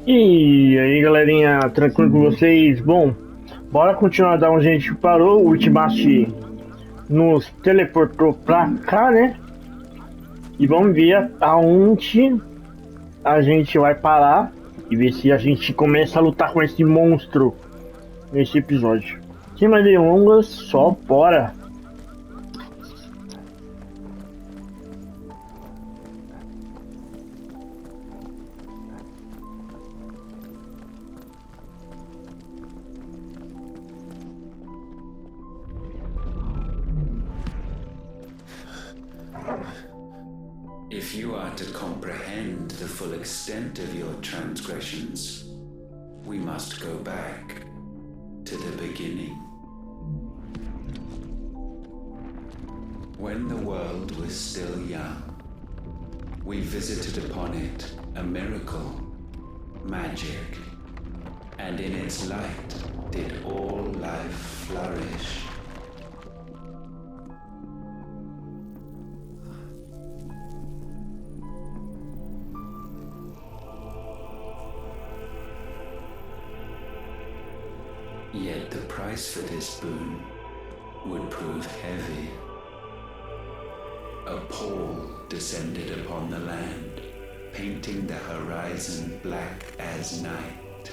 E aí, galerinha, tranquilo com vocês? Bom, bora continuar da onde a gente parou. O Ultimate nos teleportou pra cá, né? E vamos ver aonde a gente vai parar e ver se a gente começa a lutar com esse monstro nesse episódio. Sem mais delongas, só bora! If you are to comprehend the full extent of your transgressions, we must go back to the beginning. When the world was still young, we visited upon it a miracle, magic, and in its light did all life flourish. Yet the price for this boon would prove heavy. A pall descended upon the land, painting the horizon black as night.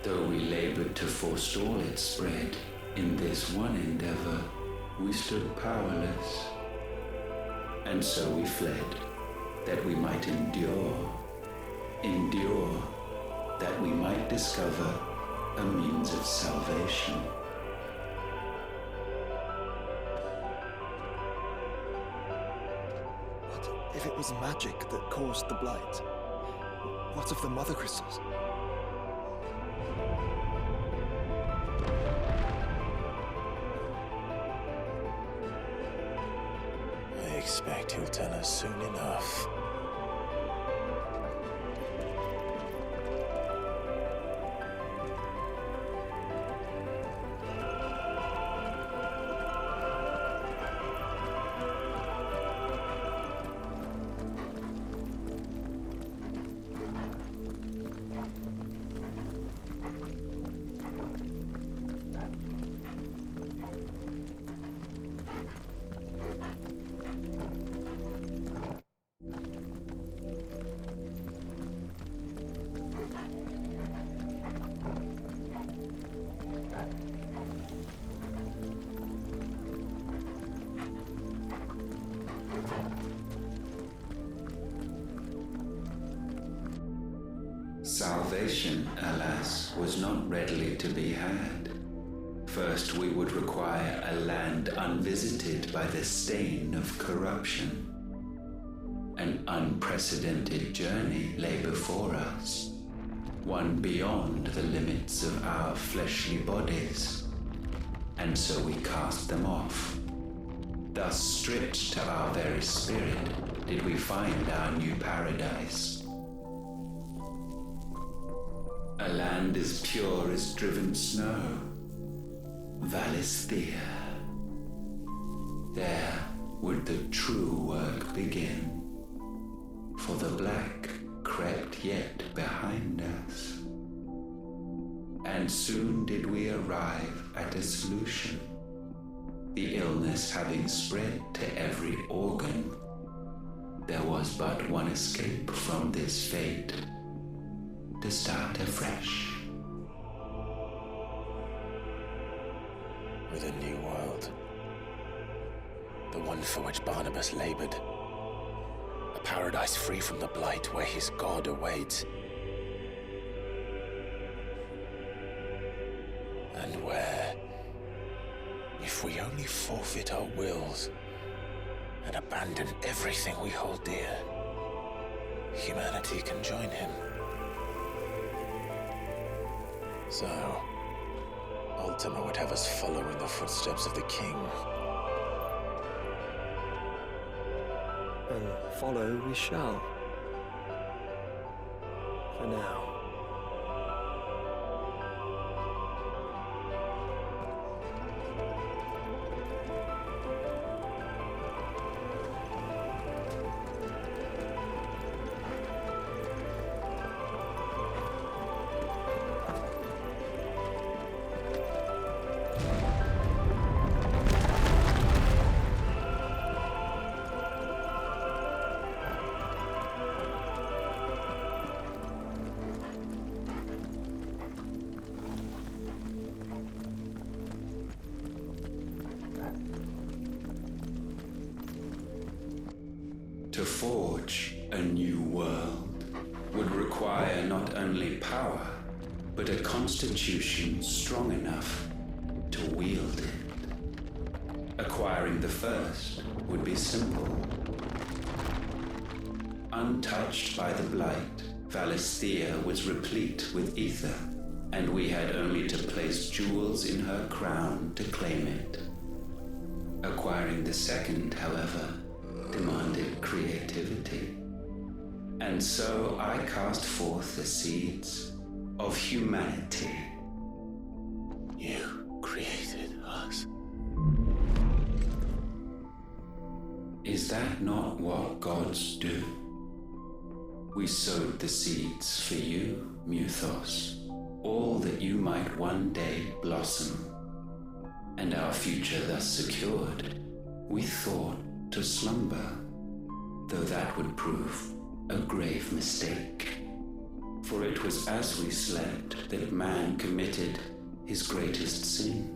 Though we labored to forestall its spread, in this one endeavor we stood powerless. And so we fled, that we might endure, that we might discover a means of salvation. But if it was magic that caused the blight, what of the mother crystals? I expect he'll tell us soon enough. Salvation, alas, was not readily to be had. First, we would require a land unvisited by the stain of corruption. An unprecedented journey lay before us, one beyond the limits of our fleshly bodies. And so we cast them off. Thus, stripped to our very spirit, did we find our new paradise. A land as pure as driven snow, Valisthea. There would the true work begin, for the black crept yet behind us. And soon did we arrive at a solution, the illness having spread to every organ. There was but one escape from this fate, to start afresh. With a new world. The one for which Barnabas labored. A paradise free from the blight where his God awaits. And where, if we only forfeit our wills and abandon everything we hold dear, humanity can join him. So, Ultima would have us follow in the footsteps of the king. And follow we shall. For now. require not only power, but a constitution strong enough to wield it. Acquiring the first would be simple. Untouched by the blight, Valisthea was replete with ether, and we had only to place jewels in her crown to claim it. Acquiring the second, however, demanded creativity. And so I cast forth the seeds of humanity. You created us. Is that not what gods do? We sowed the seeds for you, Muthos, all that you might one day blossom. And our future thus secured, we thought to slumber, though that would prove a grave mistake. For it was as we slept that man committed his greatest sin.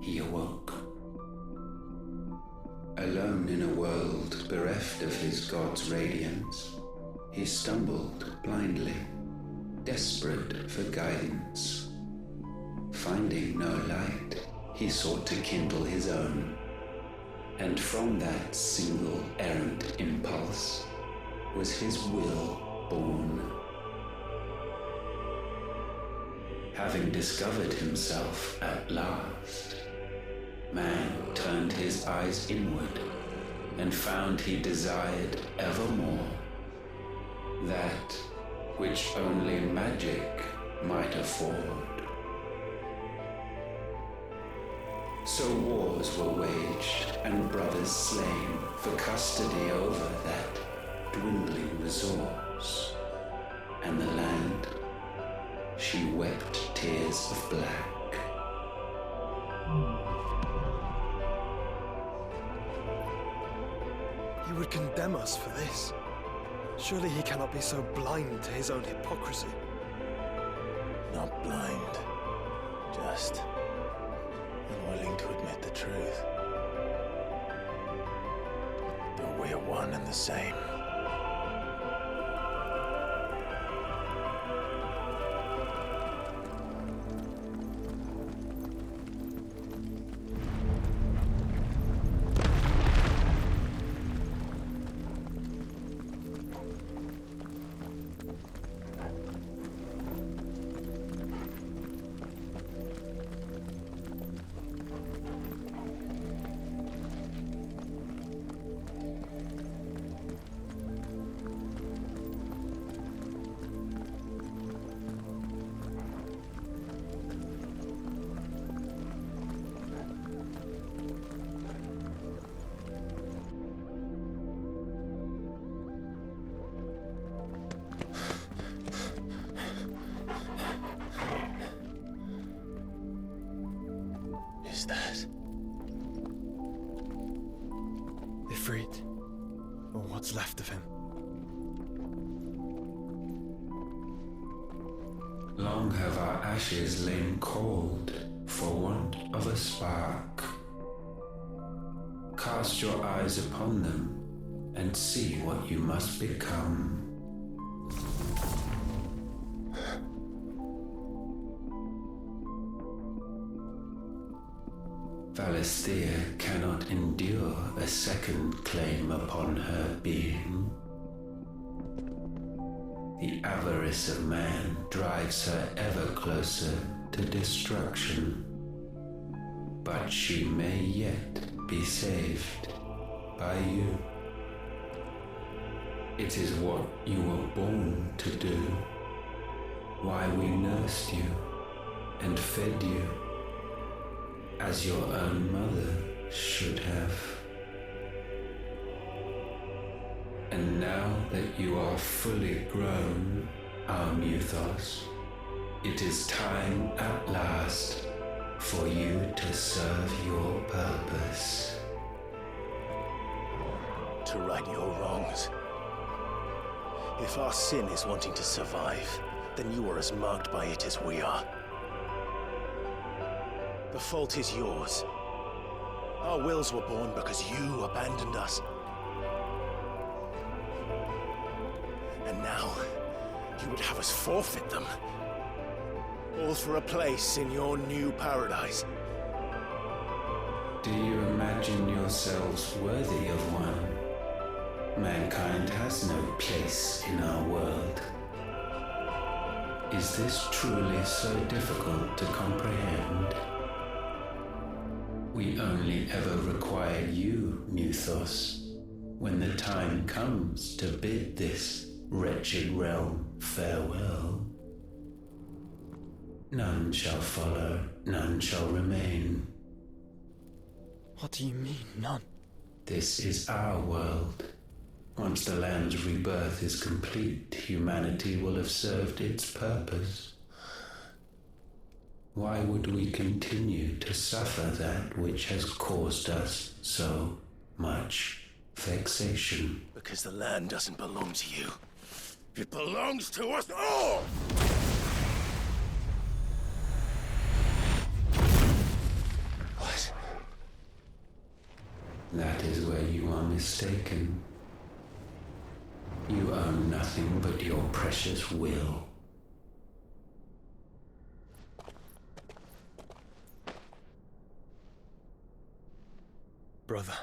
He awoke. Alone in a world bereft of his god's radiance, he stumbled blindly, desperate for guidance. Finding no light, he sought to kindle his own, and from that single errant impulse was his will born. Having discovered himself at last, man turned his eyes inward and found he desired evermore that which only magic might afford. So wars were waged and brothers slain for custody over that dwindling resource, and the land, she wept tears of black. He would condemn us for this. Surely he cannot be so blind to his own hypocrisy. Not blind, just unwilling to admit the truth. But we're one and the same. Is that Ifrit, or what's left of him. Long have our ashes lain cold for want of a spark. Cast your eyes upon them and see what you must become. Valisthea cannot endure a second claim upon her being. The avarice of man drives her ever closer to destruction, but she may yet be saved by you. It is what you were born to do, why we nursed you and fed you, as your own mother should have. And now that you are fully grown, our Muthos, it is time at last for you to serve your purpose. to right your wrongs? If our sin is wanting to survive, then you are as marked by it as we are. The fault is yours. Our wills were born because you abandoned us. And now, You would have us forfeit them. All for a place in your new paradise. Do you imagine yourselves worthy of one? Mankind has no place in our world. Is this truly so difficult to comprehend? We only ever require you, Muthos, when the time comes to bid this wretched realm farewell. None shall follow, none shall remain. What do you mean, none? This is our world. Once the land's rebirth is complete, humanity will have served its purpose. Why would we continue to suffer that which has caused us so much vexation? Because the land doesn't belong to you. It belongs to us all! What? That is where you are mistaken. You own nothing but your precious will. Brother.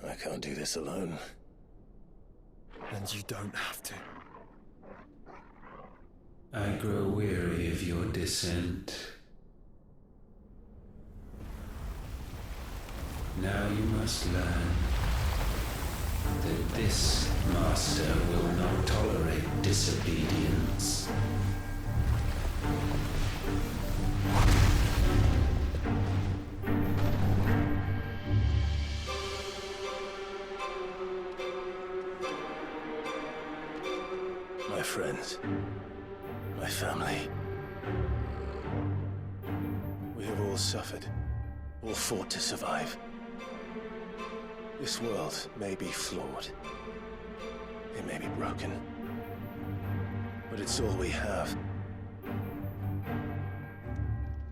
I can't do this alone. And you don't have to. I grow weary of your dissent. Now you must learn that this master will not tolerate disobedience. My friends, my family. We have all suffered, all fought to survive. This world may be flawed. It may be broken. But it's all we have.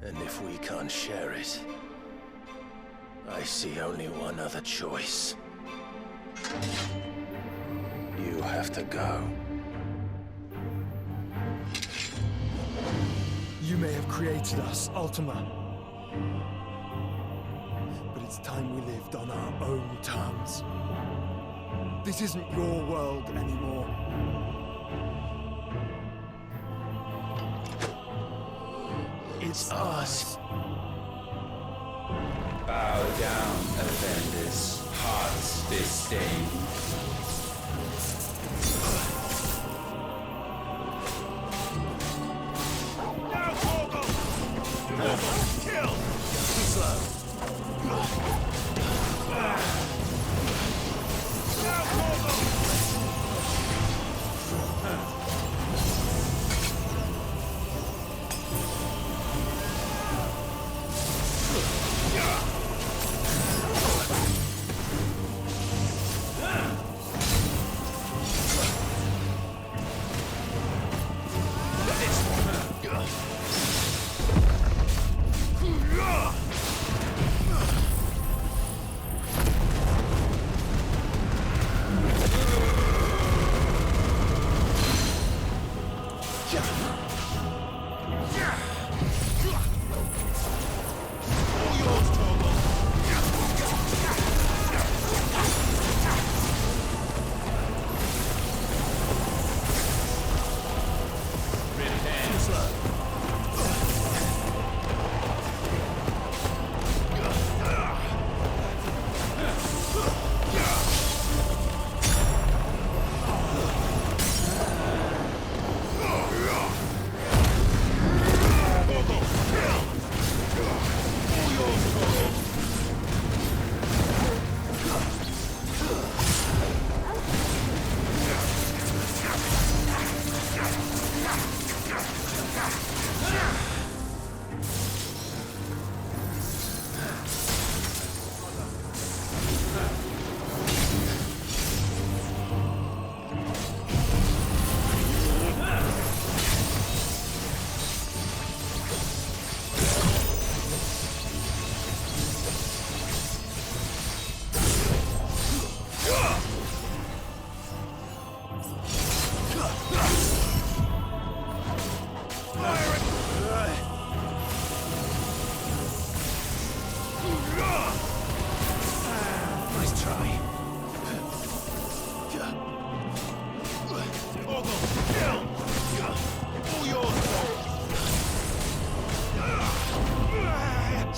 And if we can't share it, I see only one other choice. You have to go. You may have created us, Ultima. But it's time we lived on our own terms. This isn't your world anymore. It's ours. Bow down, offenders, hearts disdain. Kill! Too slow.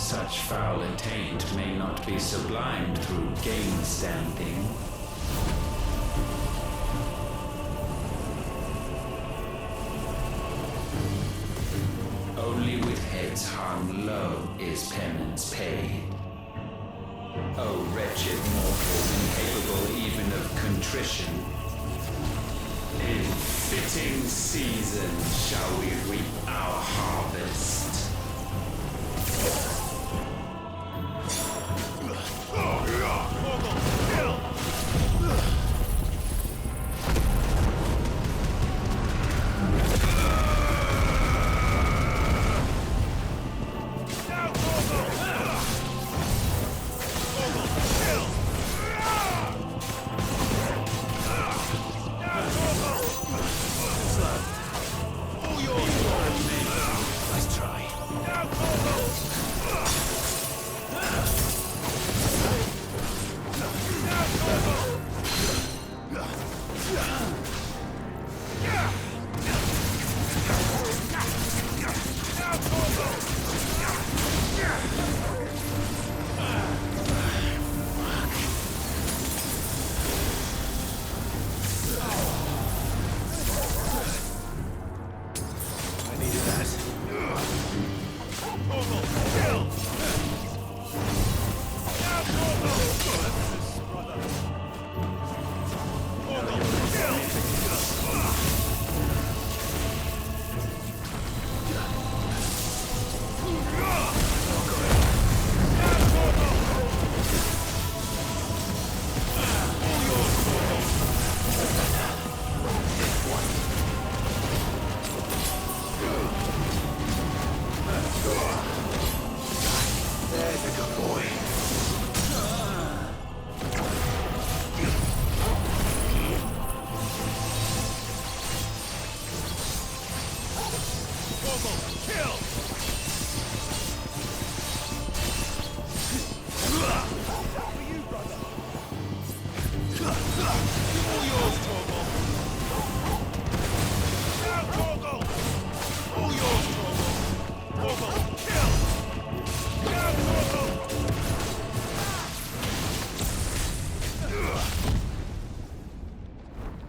Such foul attaint may not be sublimed through game standing. Only with heads hung low is penance paid. O wretched mortals incapable even of contrition, in fitting season shall we reap our harvest.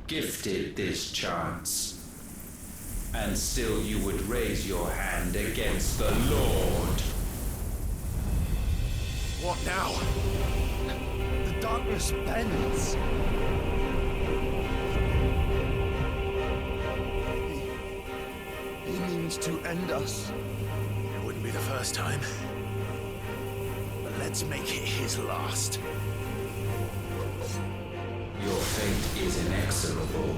Gifted this chance, and still you would raise your hand against the Lord. What now? The darkness bends. He means to end us. It wouldn't be the first time. But let's make it his last. Your fate is inexorable.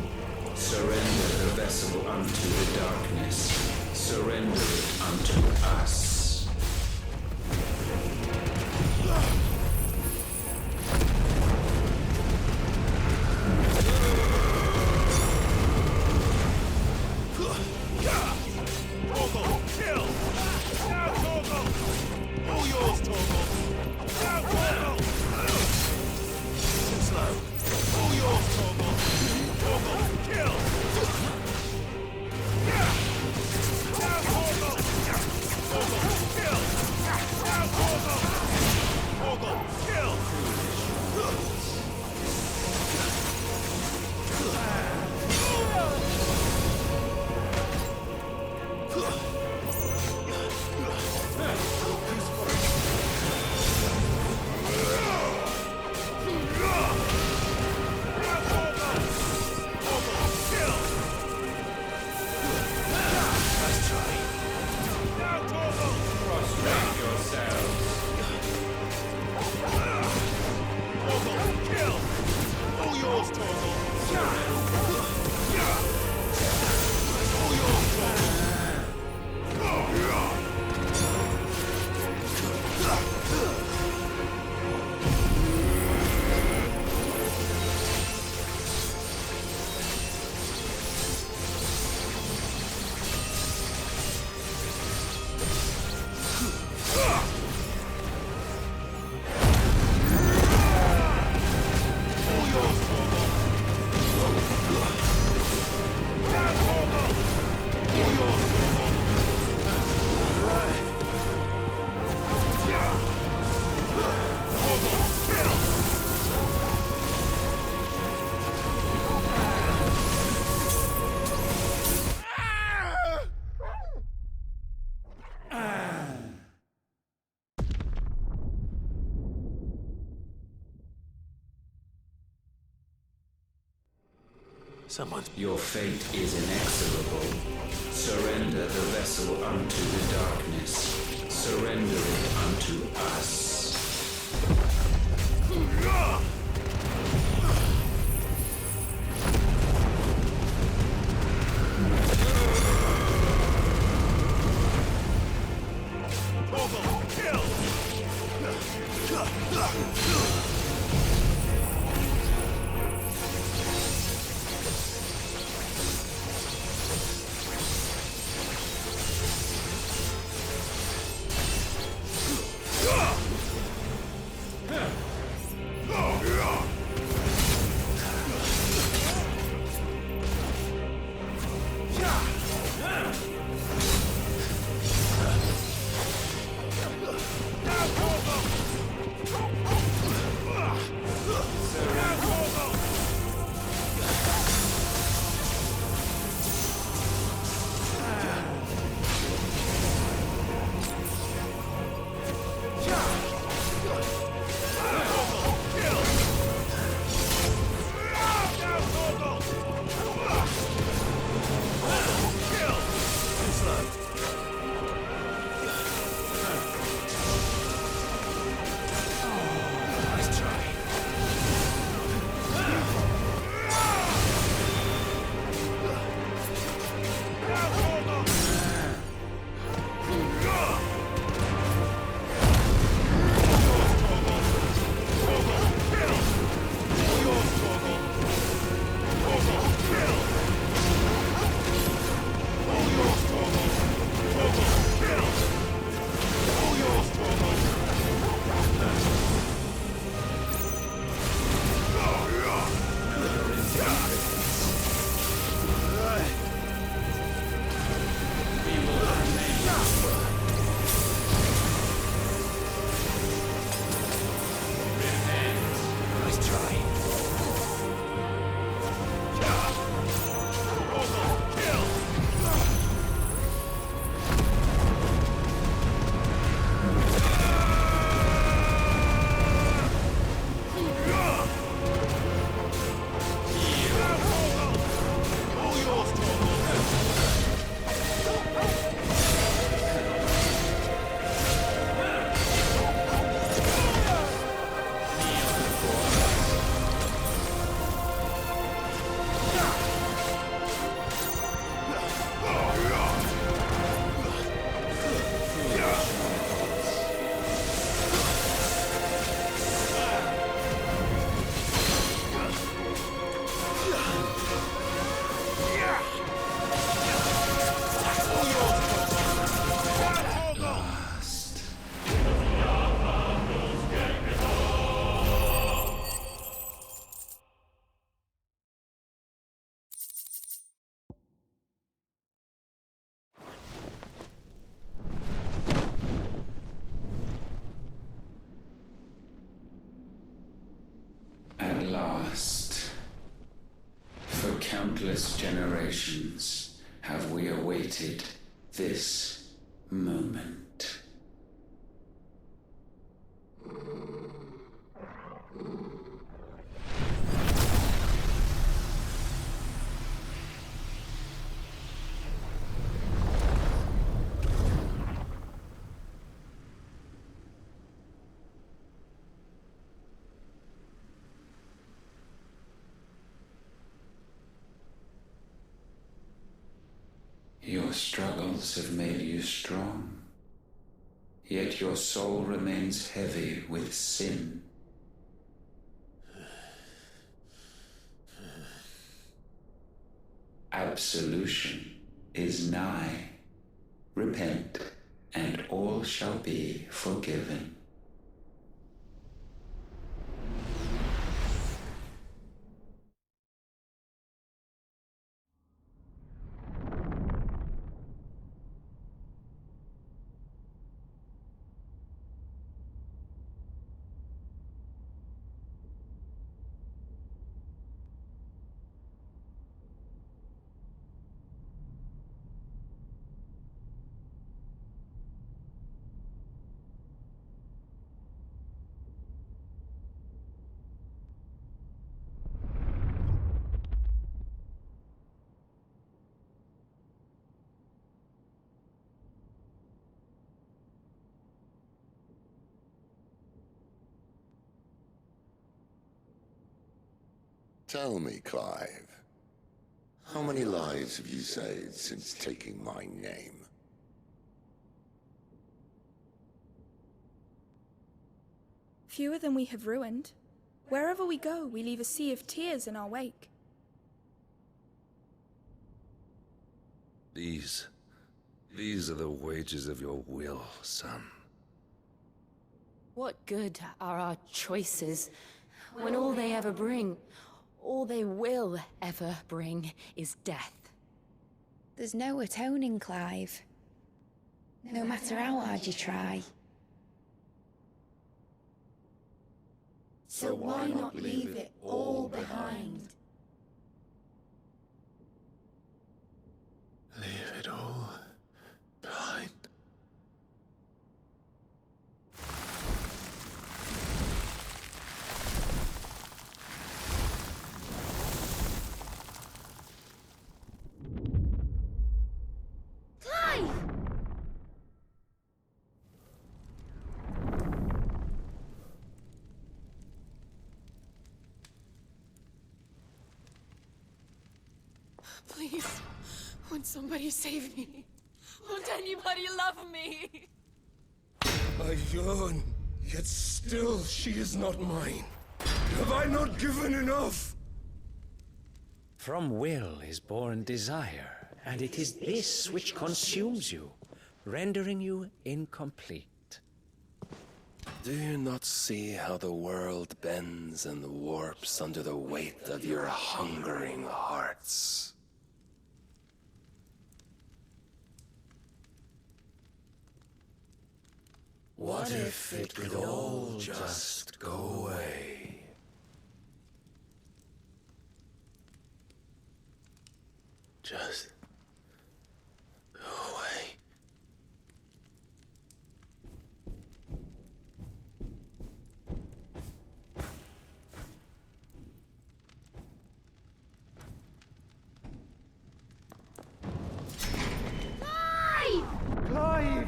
Surrender the vessel unto the darkness. Surrender it unto us. Someone's... Your fate is inexorable. Surrender the vessel unto the darkness. Surrender it unto us. At last, for countless generations, have we awaited this moment. Your struggles have made you strong, yet your soul remains heavy with sin. Absolution is nigh. Repent, and all shall be forgiven. Tell me, Clive, how many lives have you saved since taking my name? Fewer than we have ruined. Wherever we go, we leave a sea of tears in our wake. These are the wages of your will, son. What good are our choices when all they ever bring, all they will ever bring, is death? There's no atoning, Clive. No matter how hard you try. So why not leave it all behind? Leave it all behind. Please, won't somebody save me? Won't anybody love me? I yearn, yet still she is not mine. Have I not given enough? From will is born desire, and it is this which consumes you, rendering you incomplete. Do you not see how the world bends and warps under the weight of your hungering hearts? What if it could all just go away? Just go away. Clive!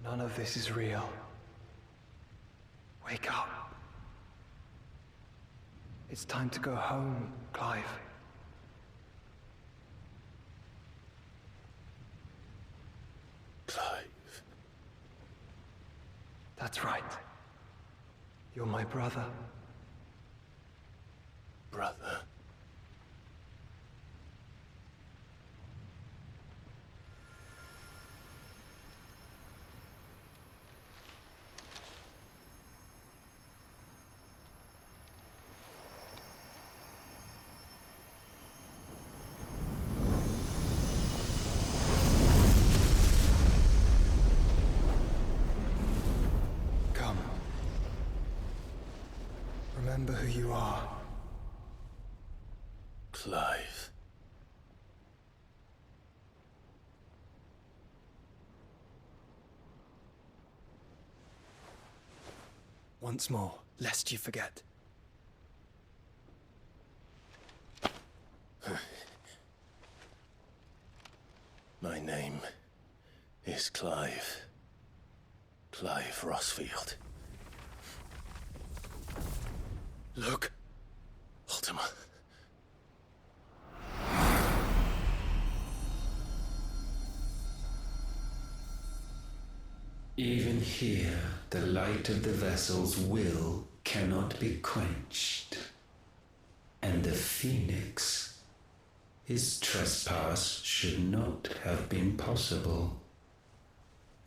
None of this is real. Wake up. It's time to go home, Clive. Clive. That's right. You're my brother. Brother. Come. Remember who you are. Clive. Once more, lest you forget. My name is Clive. Clive Rossfield. Look, Ultima. Even here, the light of the vessel's will cannot be quenched. And the Phoenix, his trespass should not have been possible.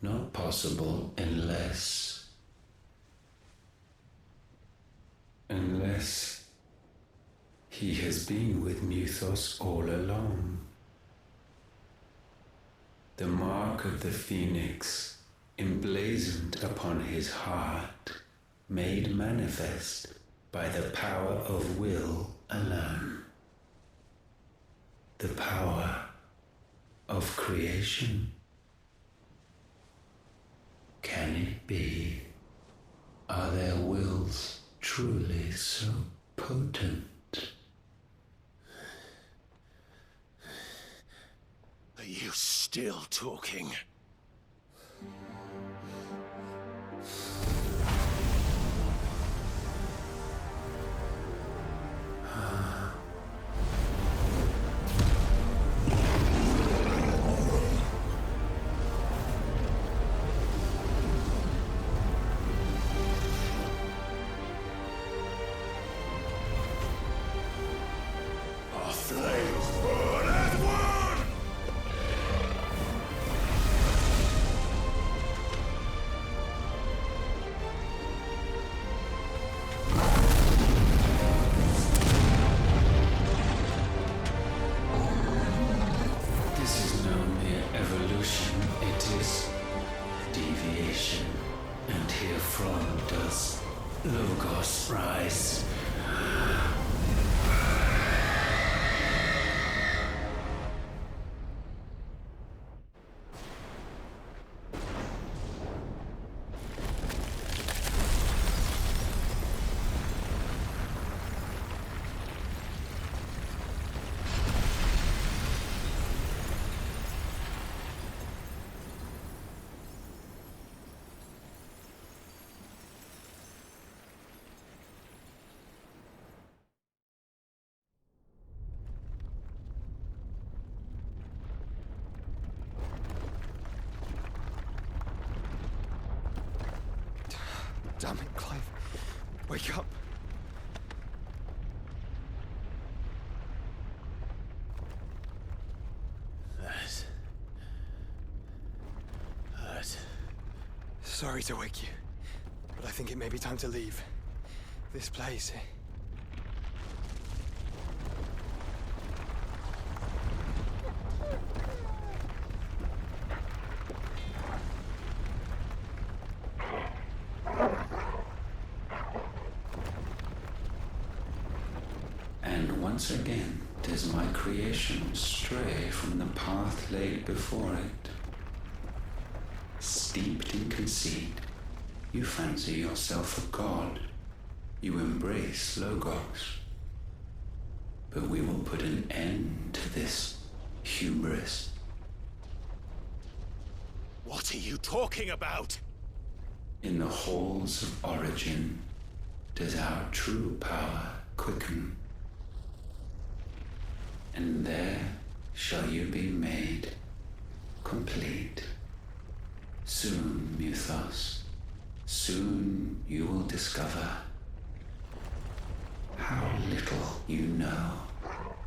Not possible unless he has been with Mythos all along. The mark of the Phoenix, emblazoned upon his heart, made manifest by the power of will alone. The power of creation. Can it be? Are their wills truly so potent? Are you still talking? Our flames burn as one! This is no mere evolution, it is deviation. And herefrom does Logos rise. Damn it, Clive. Wake up. Hurt. Sorry to wake you, but I think it may be time to leave. This place. And once again does my creation stray from the path laid before it. Steeped in conceit, you fancy yourself a god. You embrace Logos. But we will put an end to this hubris. What are you talking about? In the halls of origin does our true power quicken. And there shall you be made complete. Soon, Mythos, soon you will discover how little you know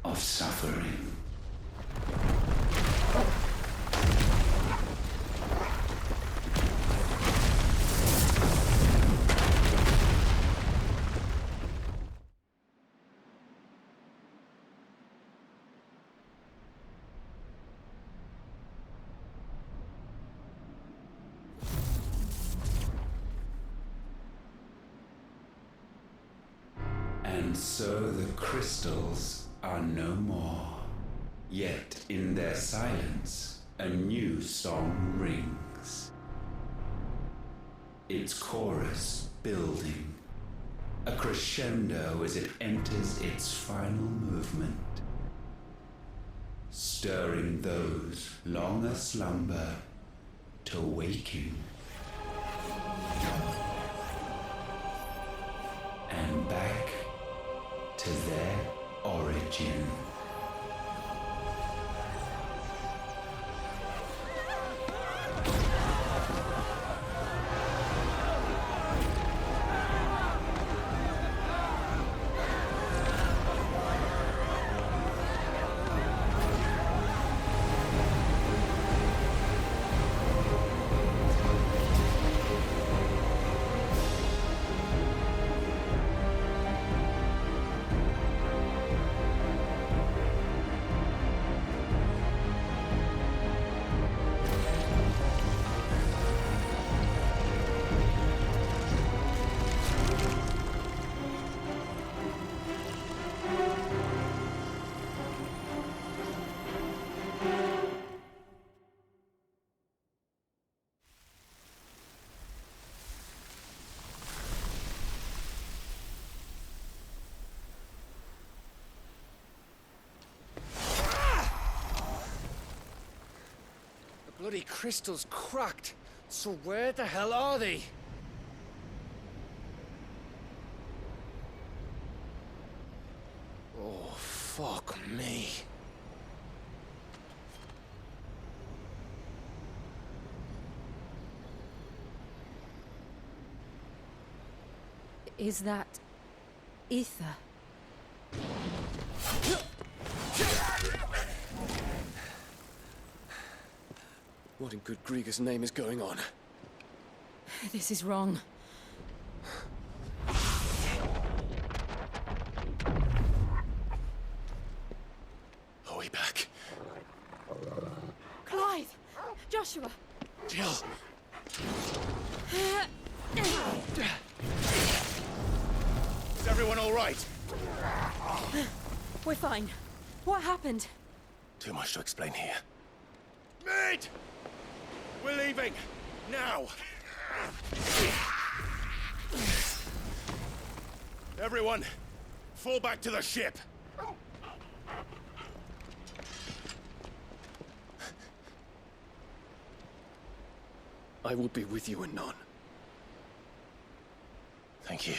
of suffering. And so the crystals are no more. Yet in their silence, a new song rings. Its chorus building, a crescendo as it enters its final movement, stirring those long aslumber to waking. And back to their origin. bloody crystal's cracked. So where the hell are they? Oh, fuck me. Is that ether? What in good Grieger's name is going on? This is wrong. Are we back? Clive! Joshua! Jill! Is everyone all right? We're fine. What happened? Too much to explain here. Mid! We're leaving! Now! Everyone, fall back to the ship! I will be with you anon. Thank you.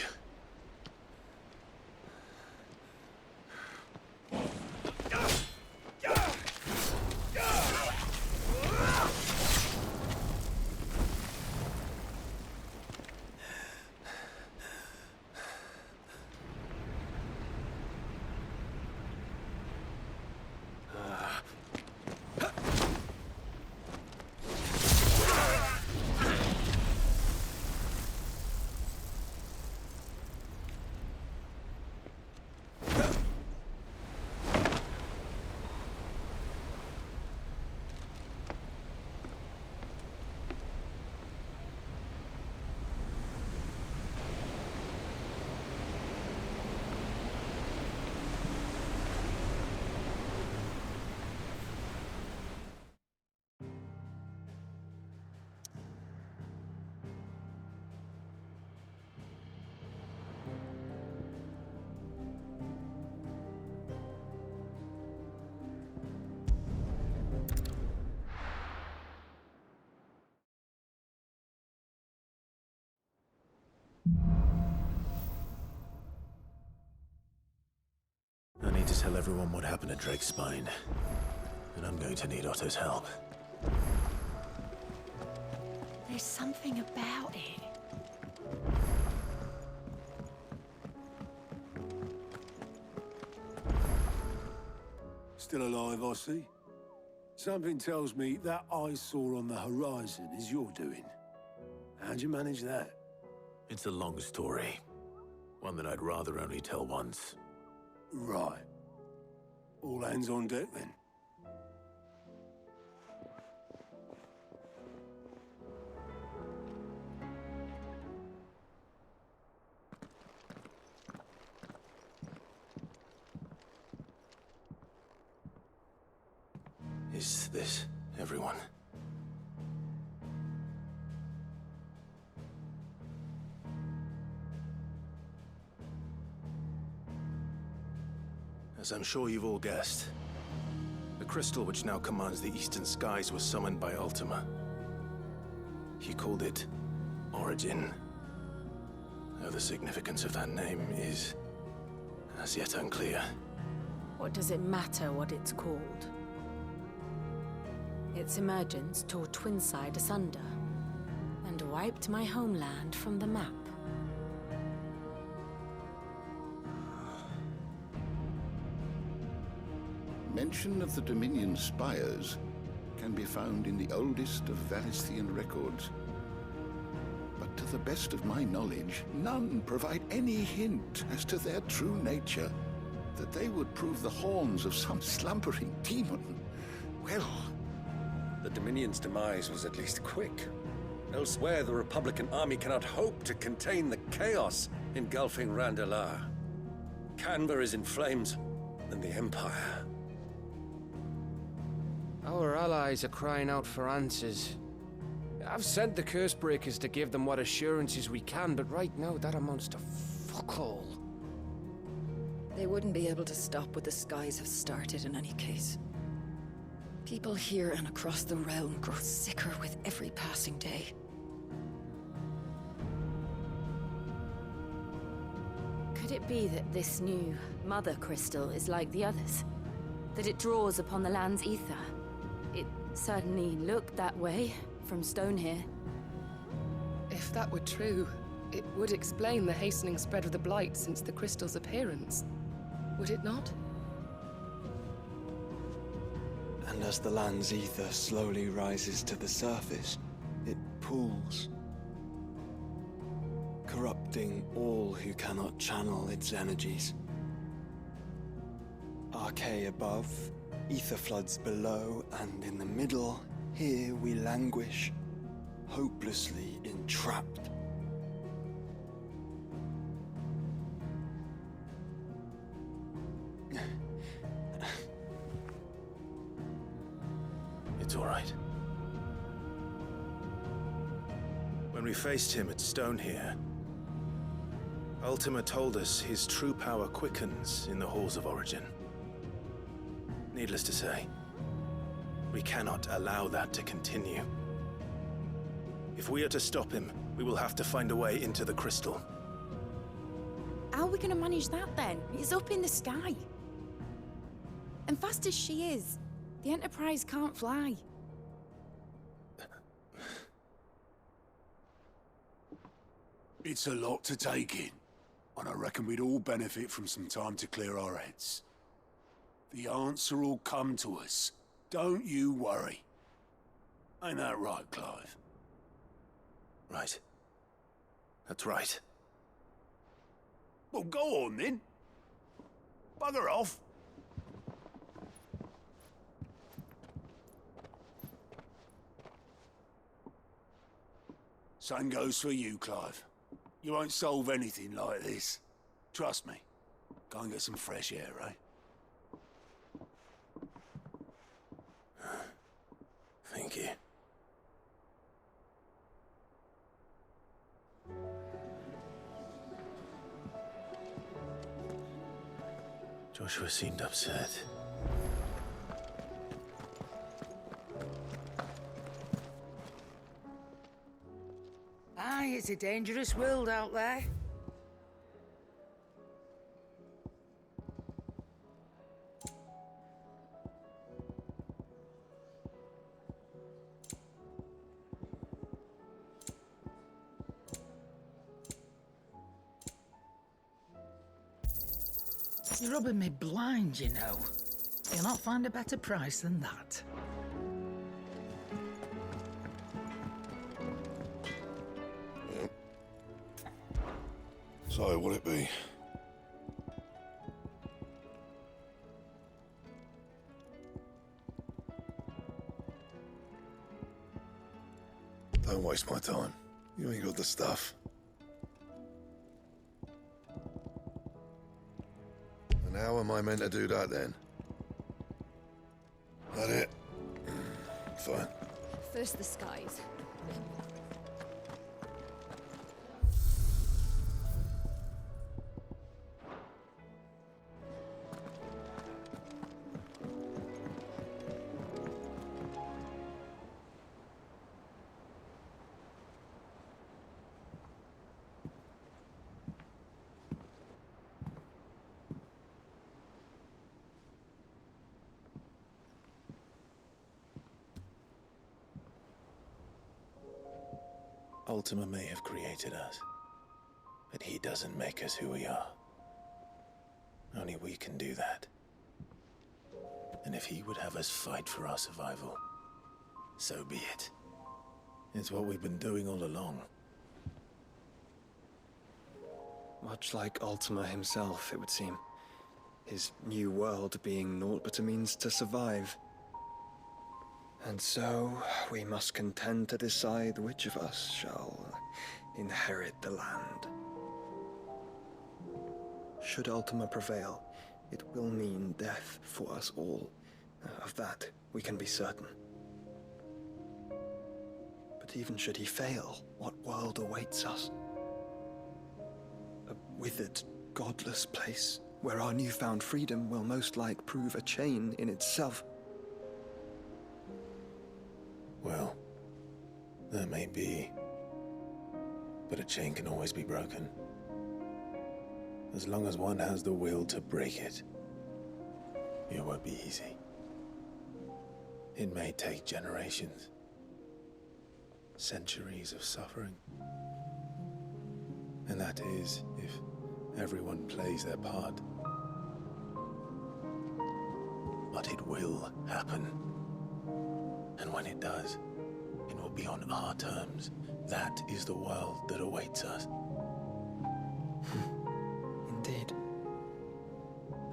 I need to tell everyone what happened at Drake's Spine. And I'm going to need Otto's help. There's something about it. Still alive, I see. Something tells me that eyesore on the horizon is your doing. How'd you manage that? It's a long story. One that I'd rather only tell once. Right. All hands on deck, then. Is this everyone? As I'm sure you've all guessed, the crystal which now commands the eastern skies was summoned by Ultima. He called it Origin. Though the significance of that name is as yet unclear. What does it matter what it's called? Its emergence tore Twinside asunder and wiped my homeland from the map. Mention of the Dominion spires can be found in the oldest of Valisthian records. But to the best of my knowledge, none provide any hint as to their true nature. That they would prove the horns of some slumbering demon. Well, the Dominion's demise was at least quick. Elsewhere, the Republican army cannot hope to contain the chaos engulfing Randalar. Canberra is in flames, and the Empire. Our allies are crying out for answers. I've sent the Cursebreakers to give them what assurances we can, but right now that amounts to fuck all. They wouldn't be able to stop what the skies have started in any case. People here and across the realm grow sicker with every passing day. Could it be that this new Mother Crystal is like the others? That it draws upon the land's ether? It certainly looked that way from stone here. If that were true, it would explain the hastening spread of the Blight since the crystal's appearance. Would it not? And as the land's ether slowly rises to the surface, it pools, corrupting all who cannot channel its energies. Archay above, ether floods below, and in the middle, here we languish, hopelessly entrapped. It's all right. When we faced him at Stone here, Ultima told us his true power quickens in the halls of origin. Needless to say, we cannot allow that to continue. If we are to stop him, we will have to find a way into the crystal. How are we going to manage that then? It's up in the sky. And fast as she is, the Enterprise can't fly. It's a lot to take in, and I reckon we'd all benefit from some time to clear our heads. The answer will come to us. Don't you worry. Ain't that right, Clive? Right. That's right. Well, go on then. Bugger off. Same goes for you, Clive. You won't solve anything like this. Trust me. Go and get some fresh air, eh? Thank you. Joshua seemed upset. Aye, it's a dangerous world out there. You're rubbing me blind, you know. You'll not find a better price than that. So, what'll it be? Don't waste my time. You ain't got the stuff. And how am I meant to do that then? That it? Fine. First the skies. Ultima may have created us, but he doesn't make us who we are. Only we can do that. And if he would have us fight for our survival, so be it. It's what we've been doing all along. Much like Ultima himself, it would seem. His new world being naught but a means to survive. And so, we must contend to decide which of us shall inherit the land. Should Ultima prevail, it will mean death for us all. Of that, we can be certain. But even should he fail, what world awaits us? A withered, godless place, where our newfound freedom will most like prove a chain in itself. That may be. But a chain can always be broken. As long as one has the will to break it. It won't be easy. It may take generations. Centuries of suffering. And that is, if everyone plays their part. But it will happen. And when it does, it will be on our terms. That is the world that awaits us. Indeed.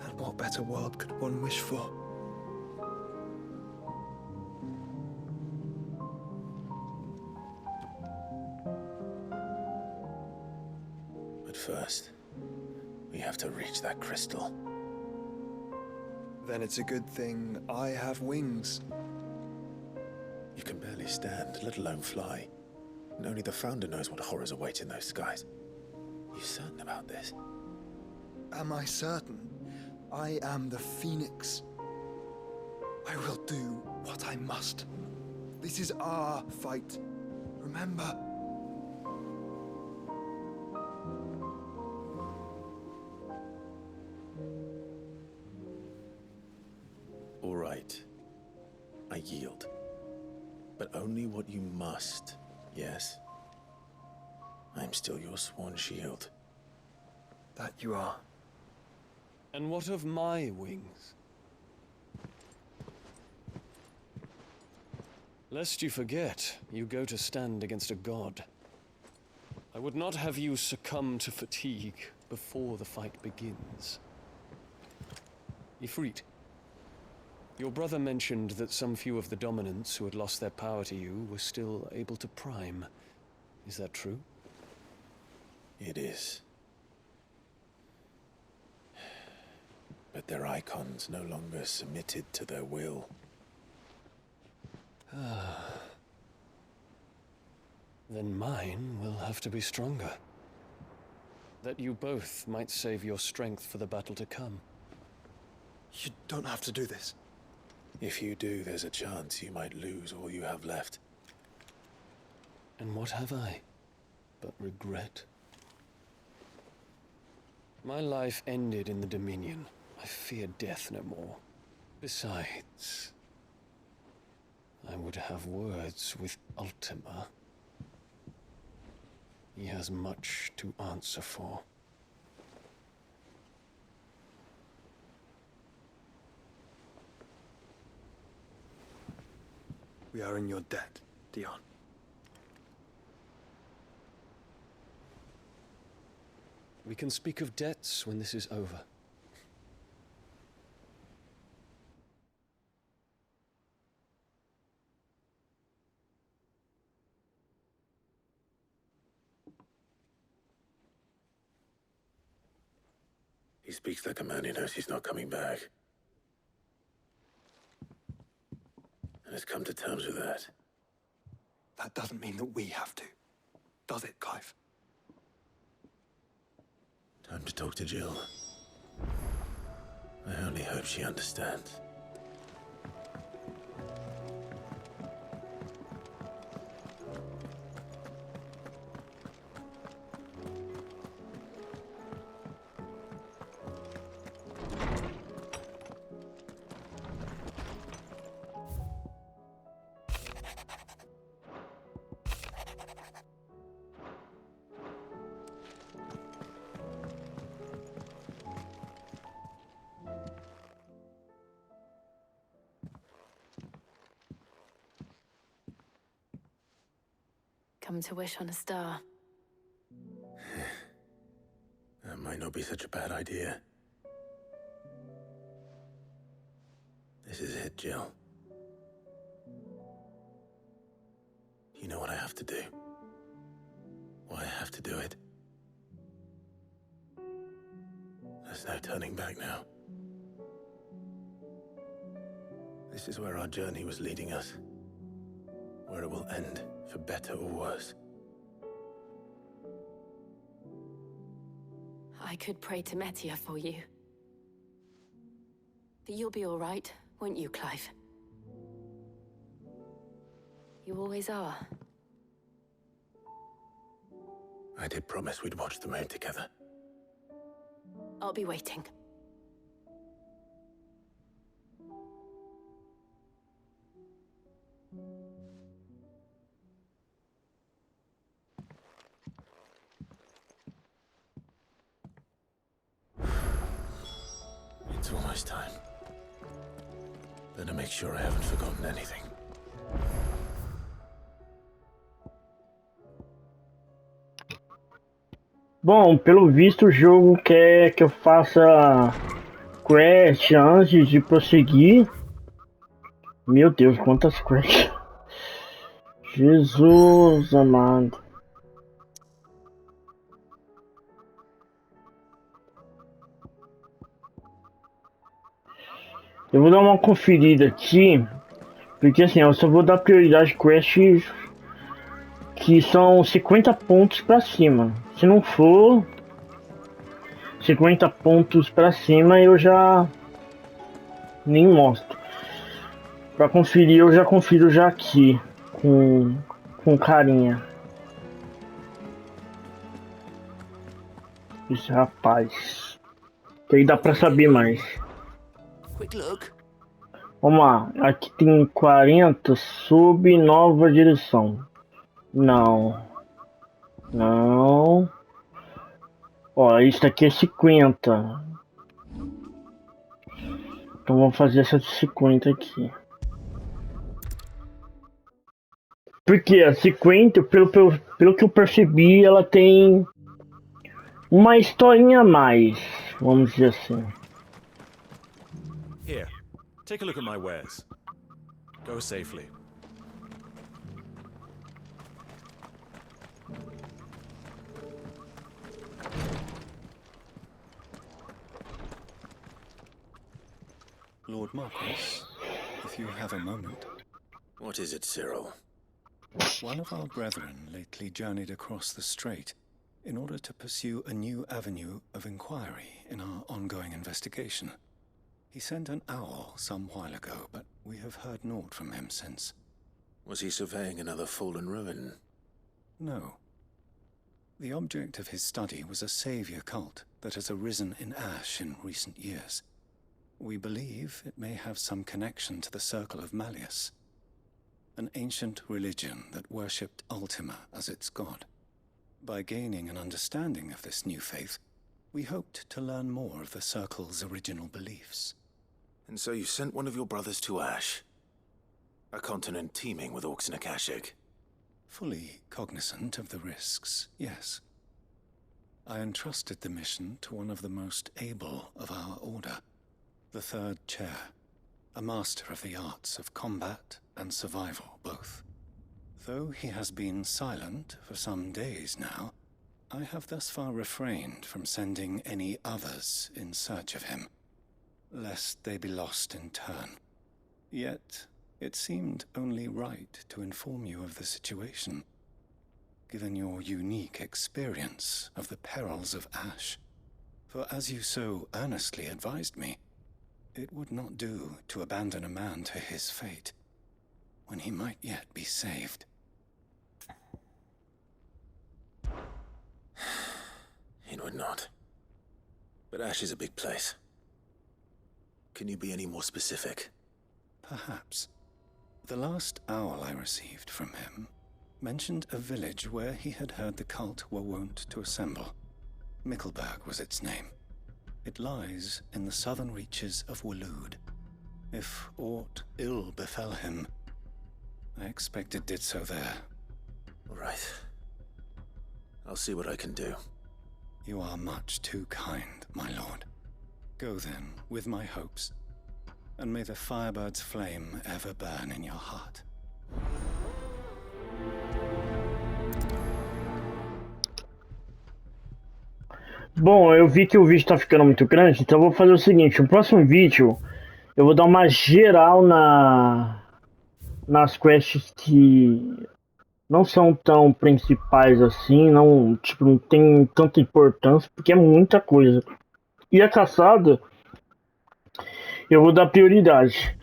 And what better world could one wish for? But first, we have to reach that crystal. Then it's a good thing I have wings. You can barely stand, let alone fly. And only the Founder knows what horrors await in those skies. You certain about this? Am I certain? I am the Phoenix. I will do what I must. This is our fight. Remember? All right. I yield. But only what you must, yes? I'm still your sworn shield. That you are. And what of my wings? Lest you forget, you go to stand against a god. I would not have you succumb to fatigue before the fight begins. Ifrit, your brother mentioned that some few of the dominants who had lost their power to you were still able to prime. Is that true? It is. But their icons no longer submitted to their will. Then mine will have to be stronger. That you both might save your strength for the battle to come. You don't have to do this. If you do, there's a chance you might lose all you have left. And what have I but regret? My life ended in the Dominion. I fear death no more. Besides, I would have words with Ultima. He has much to answer for. We are in your debt, Dion. We can speak of debts when this is over. He speaks like a man who knows he's not coming back. And has come to terms with that. That doesn't mean that we have to, does it, Clive? Time to talk to Jill. I only hope she understands. Come to wish on a star. That might not be such a bad idea. This is it, Jill. You know what I have to do. Why I have to do it. There's no turning back now. This is where our journey was leading us. Where it will end, for better or worse. I could pray to Metia for you. But you'll be all right, won't you, Clive? You always are. I did promise we'd watch the moon together. I'll be waiting. It's almost time. Better make sure I haven't forgotten anything. Bom, pelo visto o jogo quer que eu faça quest antes de prosseguir. Meu Deus, quantas quests. Jesus amado. Eu vou dar uma conferida aqui, porque assim, eu só vou dar prioridade quests que são 50 pontos pra cima. Se não for 50 pontos pra cima, eu já nem mostro. Pra conferir, eu já confiro já aqui com carinha. Esse rapaz, que aí dá pra saber mais. Quick look. Vamos lá, aqui tem 40 sob nova direção. Não. Não. Ó, isso aqui é 50. Então vamos fazer essa de 50 aqui. Porque a 50, pelo que eu percebi, ela tem uma historinha a mais, vamos dizer assim. Here, take a look at my wares. Go safely. Lord Marquis, if you have a moment. What is it, Cyril? One of our brethren lately journeyed across the strait in order to pursue a new avenue of inquiry in our ongoing investigation. He sent an owl some while ago, but we have heard naught from him since. Was he surveying another fallen ruin? No. The object of his study was a savior cult that has arisen in Ash in recent years. We believe it may have some connection to the Circle of Malleus, an ancient religion that worshipped Ultima as its god. By gaining an understanding of this new faith, we hoped to learn more of the Circle's original beliefs. And so you sent one of your brothers to Ash? A continent teeming with orcs and Akashic? Fully cognizant of the risks, yes. I entrusted the mission to one of the most able of our order, the Third Chair, a master of the arts of combat and survival both. Though he has been silent for some days now, I have thus far refrained from sending any others in search of him, lest they be lost in turn. Yet, it seemed only right to inform you of the situation, given your unique experience of the perils of Ash. For as you so earnestly advised me, it would not do to abandon a man to his fate, when he might yet be saved. It would not. But Ash is a big place. Can you be any more specific? Perhaps. The last owl I received from him mentioned a village where he had heard the cult were wont to assemble. Mickleburg was its name. It lies in the southern reaches of Waloed. If aught ill befell him, I expect it did so there. Right. I'll see what I can do. You are much too kind, my lord. Go then, with my hopes, and may the firebird's flame ever burn in your heart. Bom, eu vi que o vídeo tá ficando muito grande, então eu vou fazer o seguinte, no próximo vídeo eu vou dar uma geral nas quests que não são tão principais assim, não tem tanta importância, porque é muita coisa. E a caçada eu vou dar prioridade.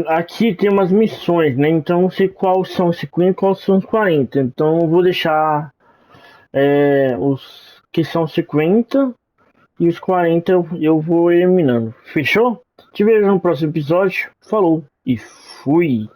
Aqui tem umas missões, né? Então não sei quais são os 50 e quais são os 40. Então eu vou deixar Os que são 50 e os 40 eu vou eliminando. Fechou? Te vejo no próximo episódio. Falou e fui!